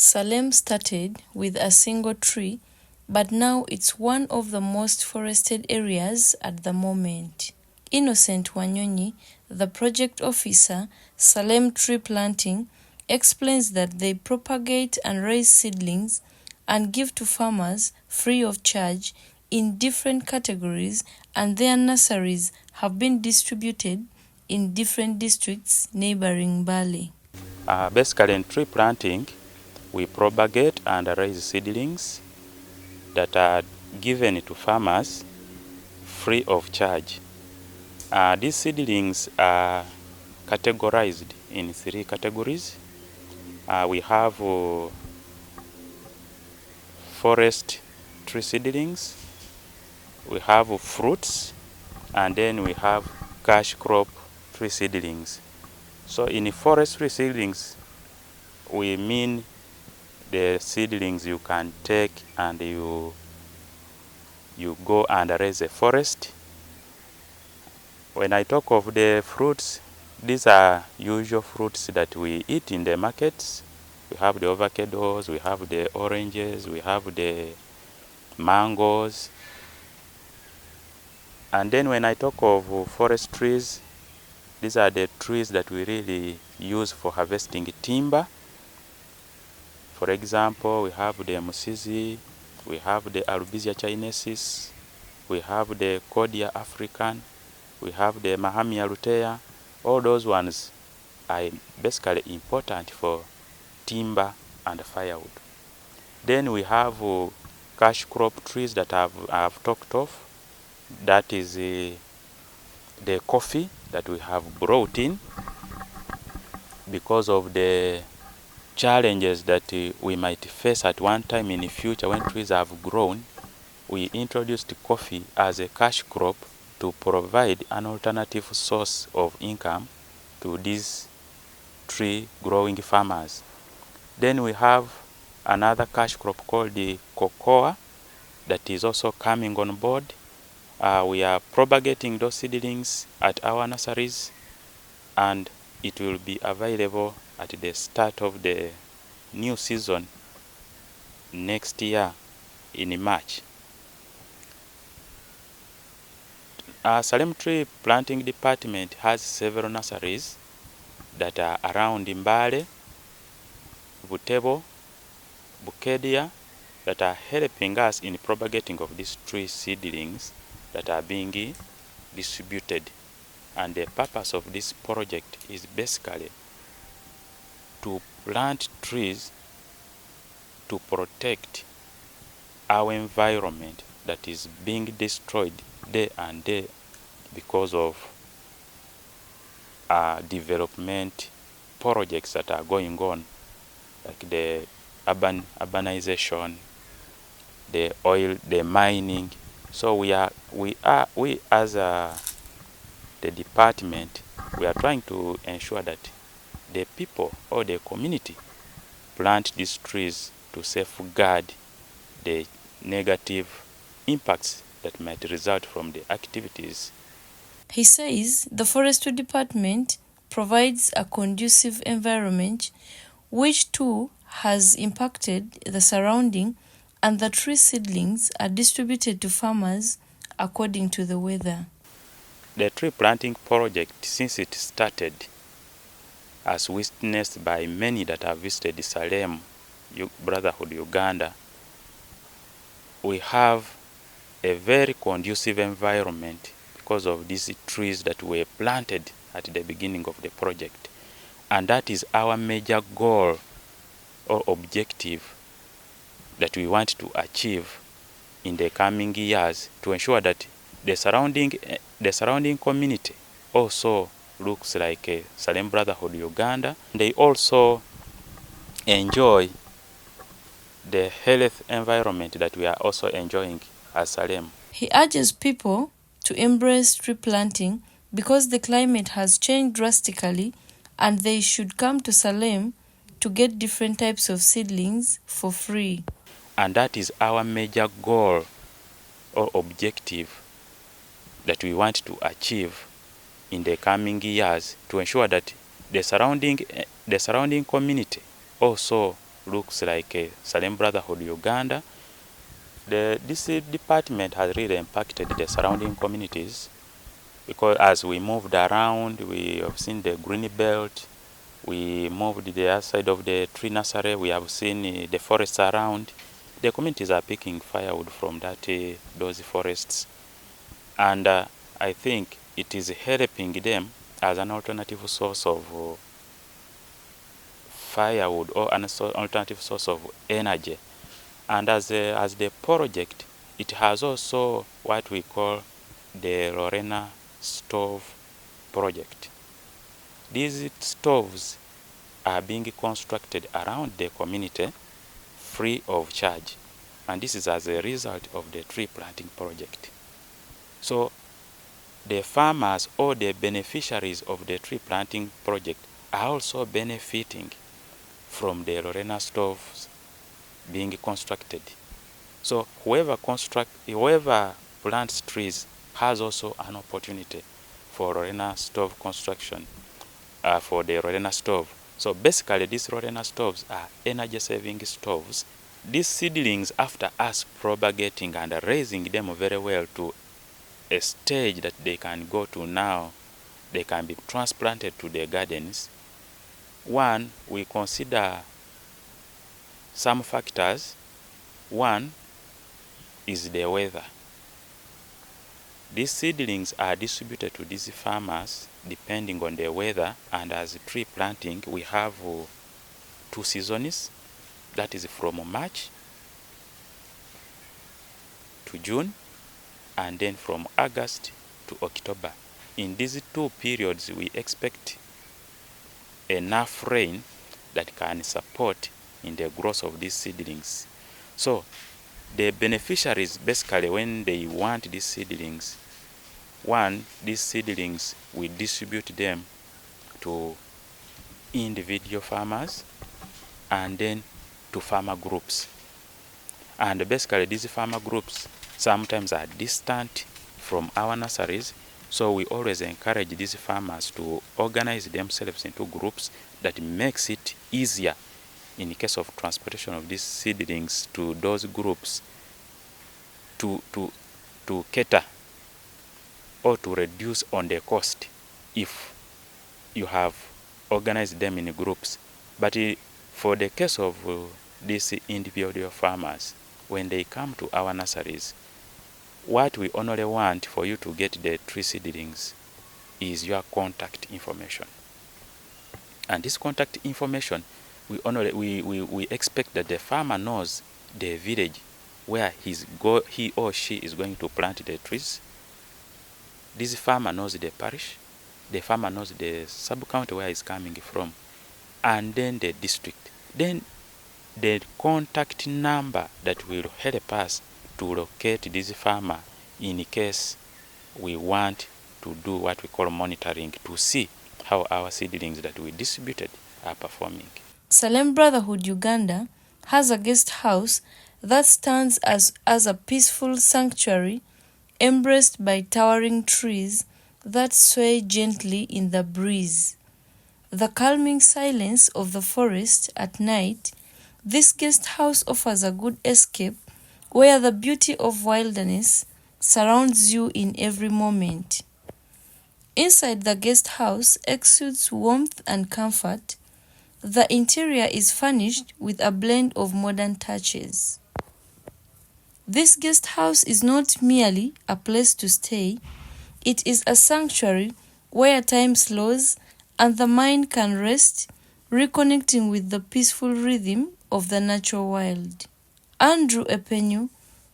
Salem started with a single tree, but now it's one of the most forested areas at the moment. Innocent Wanyonyi, the project officer, Salem Tree Planting, explains that they propagate and raise seedlings and give to farmers free of charge in different categories, and their nurseries have been distributed in different districts neighboring Mbale. Basically, in tree planting, we propagate and raise seedlings that are given to farmers free of charge. These seedlings are categorized in 3 categories. We have forest tree seedlings, we have fruits, and then we have cash crop tree seedlings. So in forestry seedlings, we mean the seedlings you can take and you go and raise a forest. When I talk of the fruits, these are usual fruits that we eat in the markets. We have the avocados, we have the oranges, we have the mangoes. And then when I talk of forest trees, these are the trees that we really use for harvesting timber. For example, we have the musizi, we have the Albizia chinesis, we have the Cordia african, we have the Mahamia lutea. All those ones are basically important for timber and firewood. Then we have cash crop trees that I've talked of. That is the coffee that we have brought in because of the challenges that we might face at one time in the future when trees have grown. We introduced coffee as a cash crop to provide an alternative source of income to these tree growing farmers. Then we have another cash crop called the cocoa that is also coming on board. We are propagating those seedlings at our nurseries, and it will be available at the start of the new season next year in March. Salem Tree Planting Department has several nurseries that are around Mbale, Bukedi, that are helping us in propagating of these tree seedlings that are being distributed. And the purpose of this project is basically to plant trees to protect our environment that is being destroyed day and day because of development projects that are going on, like the urbanization, the oil, the mining. So we as the department, we are trying to ensure that the people or the community plant these trees to safeguard the negative impacts that might result from the activities. He says the forestry department provides a conducive environment which too has impacted the surrounding, and the tree seedlings are distributed to farmers according to the weather. The tree planting project, since it started, as witnessed by many that have visited Salem Brotherhood Uganda, we have a very conducive environment because of these trees that were planted at the beginning of the project. And that is our major goal or objective that we want to achieve in the coming years, to ensure that the surrounding community also looks like Salem Brotherhood Uganda. They also enjoy the health environment that we are also enjoying as Salem. He urges people to embrace tree planting because the climate has changed drastically, and they should come to Salem to get different types of seedlings for free. And that is our major goal or objective that we want to achieve in the coming years, to ensure that the surrounding community also looks like Salem Brotherhood Uganda. This department has really impacted the surrounding communities, because as we moved around, we have seen the green belt. We moved the other side of the tree nursery. We have seen the forests around. The communities are picking firewood from those forests. And I think it is helping them as an alternative source of firewood, or an alternative source of energy. And as the project, it has also what we call the Lorena stove project. These stoves are being constructed around the community free of charge, and this is as a result of the tree planting project. So the farmers or the beneficiaries of the tree planting project are also benefiting from the Lorena stoves being constructed. So whoever plants trees has also an opportunity for Lorena stove construction, for the Lorena stove. So basically these Lorena stoves are energy saving stoves. These seedlings, after us propagating and raising them very well to a stage that they can go to now, they can be transplanted to their gardens. One, we consider some factors. One is the weather. These seedlings are distributed to these farmers depending on the weather, and as tree planting, we have 2 seasons, that is from March to June, and then from August to October. In these 2 periods, we expect enough rain that can support in the growth of these seedlings. So the beneficiaries, basically, when they want these seedlings, one, these seedlings, we distribute them to individual farmers and then to farmer groups. And basically these farmer groups sometimes are distant from our nurseries, so we always encourage these farmers to organize themselves into groups. That makes it easier in case of transportation of these seedlings to those groups to cater or to reduce on the cost if you have organized them in groups. But for the case of these individual farmers, when they come to our nurseries, what we only want for you to get the tree seedlings is your contact information. And this contact information, we expect that the farmer knows the village where he or she is going to plant the trees. This farmer knows the parish, the farmer knows the sub-county where he's coming from, and then the district. Then the contact number that will help us to locate this farmer in case we want to do what we call monitoring, to see how our seedlings that we distributed are performing. Salem Brotherhood Uganda has a guest house that stands as a peaceful sanctuary embraced by towering trees that sway gently in the breeze. The calming silence of the forest at night, this guest house offers a good escape where the beauty of wilderness surrounds you in every moment. Inside the guest house exudes warmth and comfort. The interior is furnished with a blend of modern touches. This guest house is not merely a place to stay, it is a sanctuary where time slows and the mind can rest, reconnecting with the peaceful rhythm of the natural world. Andrew Epenyu,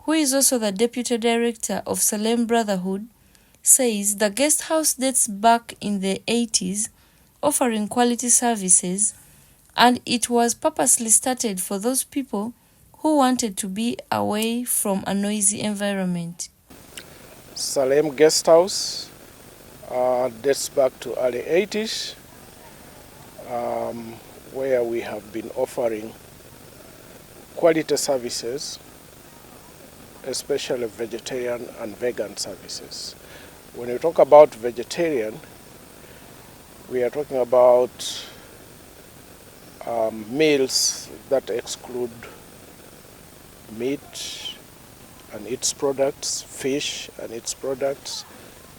who is also the Deputy Director of Salem Brotherhood, says the guest house dates back in the 80s, offering quality services, and it was purposely started for those people who wanted to be away from a noisy environment. Salem Guest House dates back to early 80s, where we have been offering quality services, especially vegetarian and vegan services. When we talk about vegetarian, we are talking about meals that exclude meat and its products, fish and its products,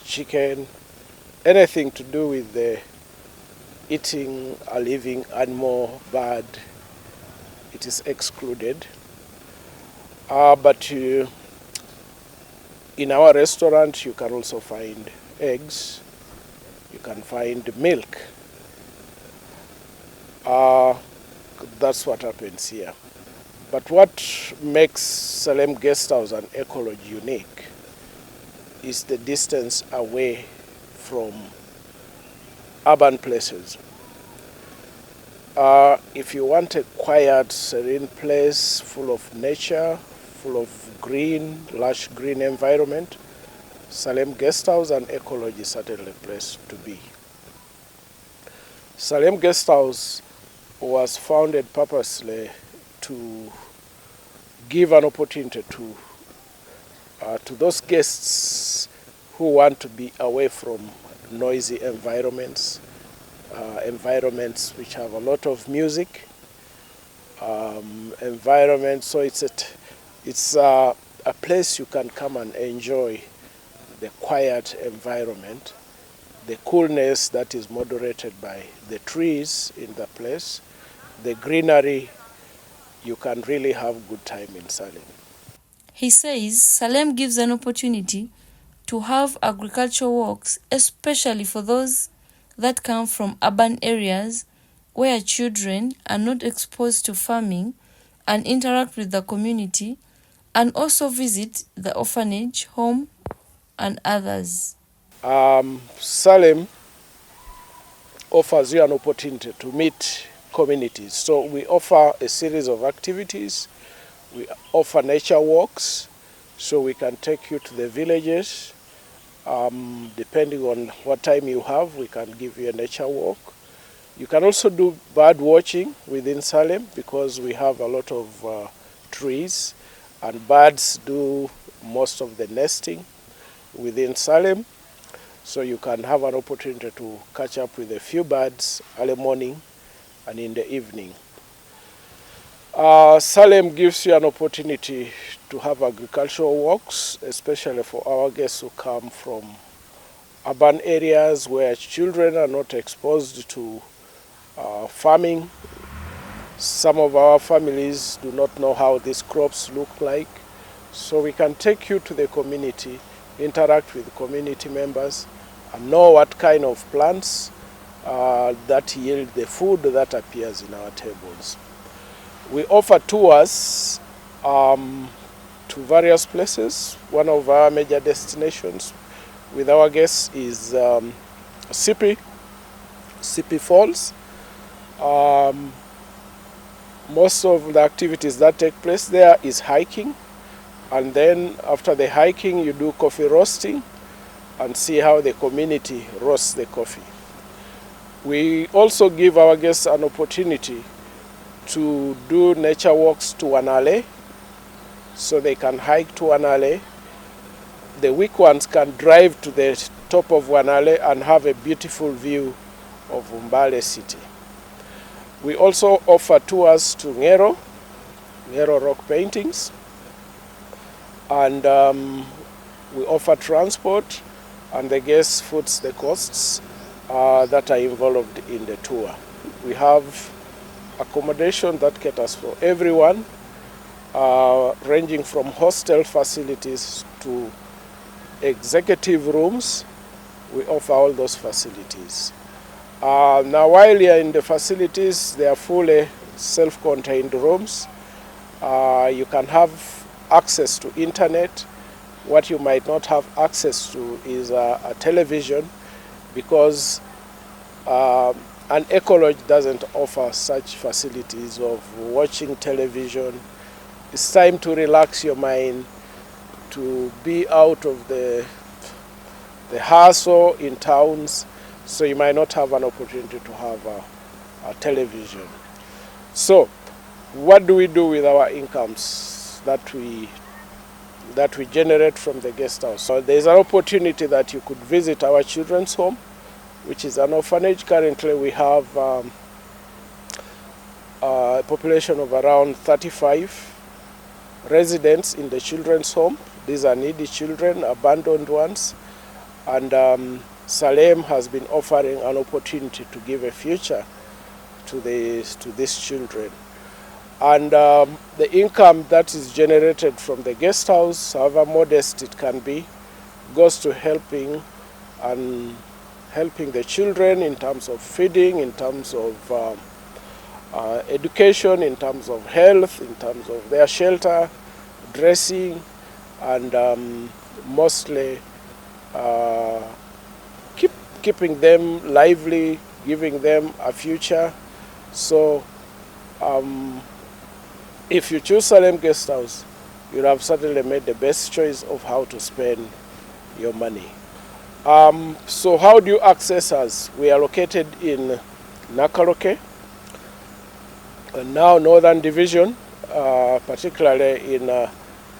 chicken, anything to do with the eating a living animal, bird, it is excluded. But in our restaurant you can also find eggs, you can find milk. That's what happens here. But what makes Salem Guest House and Ecology unique is the distance away from urban places. If you want a quiet, serene place full of nature, full of green, lush green environment, Salem Guest House and Ecology is certainly a place to be. Salem Guest House was founded purposely to give an opportunity to those guests who want to be away from noisy environments, environments which have a lot of music, environments. So it's a place you can come and enjoy the quiet environment, the coolness that is moderated by the trees in the place, the greenery. You can really have good time in Salem. He says Salem gives an opportunity to have agricultural walks, especially for those that come from urban areas where children are not exposed to farming and interact with the community, and also visit the orphanage home and others. Salem offers you an opportunity to meet communities. So we offer a series of activities. We offer nature walks, so we can take you to the villages. Depending on what time you have, we can give you a nature walk. You can also do bird watching within Salem because we have a lot of trees, and birds do most of the nesting within Salem. So you can have an opportunity to catch up with a few birds early morning and in the evening. Salem gives you an opportunity to have agricultural walks, especially for our guests who come from urban areas where children are not exposed to farming. Some of our families do not know how these crops look like. So we can take you to the community, interact with community members, and know what kind of plants that yield the food that appears in our tables. We offer tours to various places. One of our major destinations with our guests is Sipi Falls. Most of the activities that take place there is hiking, and then after the hiking you do coffee roasting and see how the community roasts the coffee. We also give our guests an opportunity to do nature walks to Mbale, so they can hike to Mbale. The weak ones can drive to the top of Mbale and have a beautiful view of Mbale city. We also offer tours to Ngero rock paintings, and we offer transport, and the guests foots the costs that are involved in the tour. We have accommodation that caters for everyone, ranging from hostel facilities to executive rooms. We offer all those facilities. Now, while you're in the facilities, they are fully self-contained rooms. You can have access to internet. What you might not have access to is a television, because an Ecology doesn't offer such facilities of watching television. It's time to relax your mind, to be out of the hustle in towns, so you might not have an opportunity to have a television. So what do we do with our incomes that we generate from the guest house? So there's an opportunity that you could visit our children's home, which is an orphanage. Currently we have a population of around 35 residents in the children's home. These are needy children, abandoned ones. And Salem has been offering an opportunity to give a future to these children. And the income that is generated from the guest house, however modest it can be, goes to helping the children in terms of feeding, in terms of education, in terms of health, in terms of their shelter, dressing, and mostly keeping them lively, giving them a future. So if you choose Salem Guest House, you have certainly made the best choice of how to spend your money. So how do you access us? We are located in Nakaloke, now Northern Division, particularly in a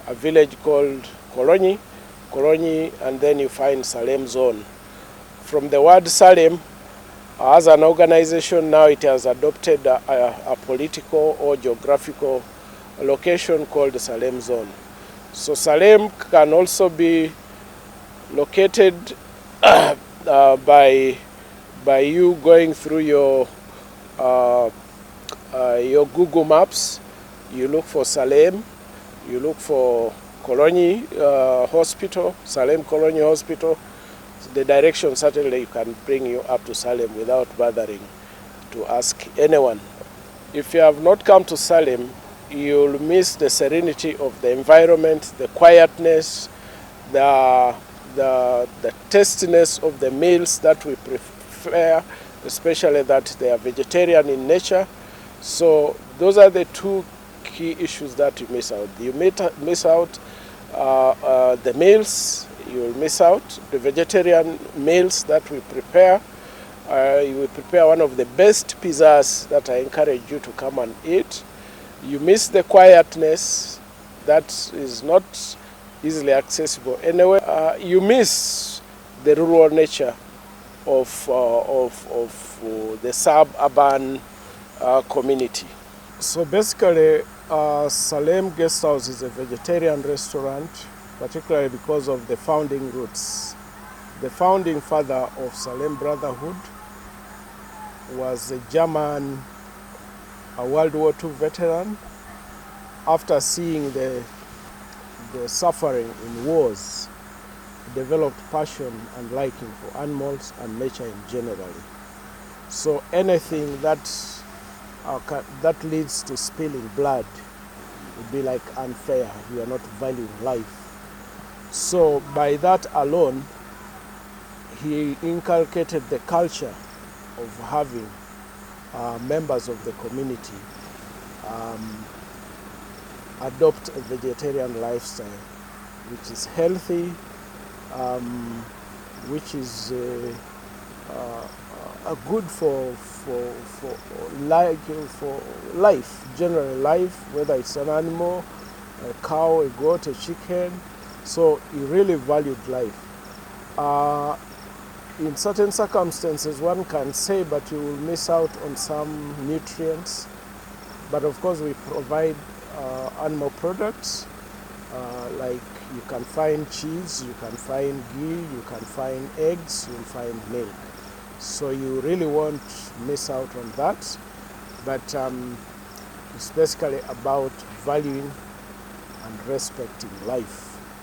village called KOLONYI, and then you find Salem Zone. From the word Salem, as an organization now, it has adopted a political or geographical location called the Salem Zone. So Salem can also be located by you going through your Google Maps. You look for Salem, you look for KOLONYI Hospital, Salem KOLONYI Hospital. The direction certainly can bring you up to Salem without bothering to ask anyone. If you have not come to Salem, you'll miss the serenity of the environment, the quietness, the tastiness of the meals that we prepare, especially that they are vegetarian in nature. So those are the two key issues that you miss out. You miss out the meals. You will miss out the vegetarian meals that we prepare. You will prepare one of the best pizzas that I encourage you to come and eat. You miss the quietness that is not easily accessible anywhere. You miss the rural nature of the suburban community. So basically, Salem Guest House is a vegetarian restaurant, particularly because of the founding roots. The founding father of Salem Brotherhood was a German World War II veteran. After seeing the suffering in wars, he developed passion and liking for animals and nature in general. So anything that leads to spilling blood would be like unfair. You are not valuing life. So by that alone, he inculcated the culture of having members of the community adopt a vegetarian lifestyle, which is healthy, which is good for life, general life, whether it's an animal, a cow, a goat, a chicken. So he really valued life. In certain circumstances, one can say, but you will miss out on some nutrients. But of course, we provide animal products, like you can find cheese, you can find ghee, you can find eggs, you'll find milk. So you really won't miss out on that. But it's basically about valuing and respecting life.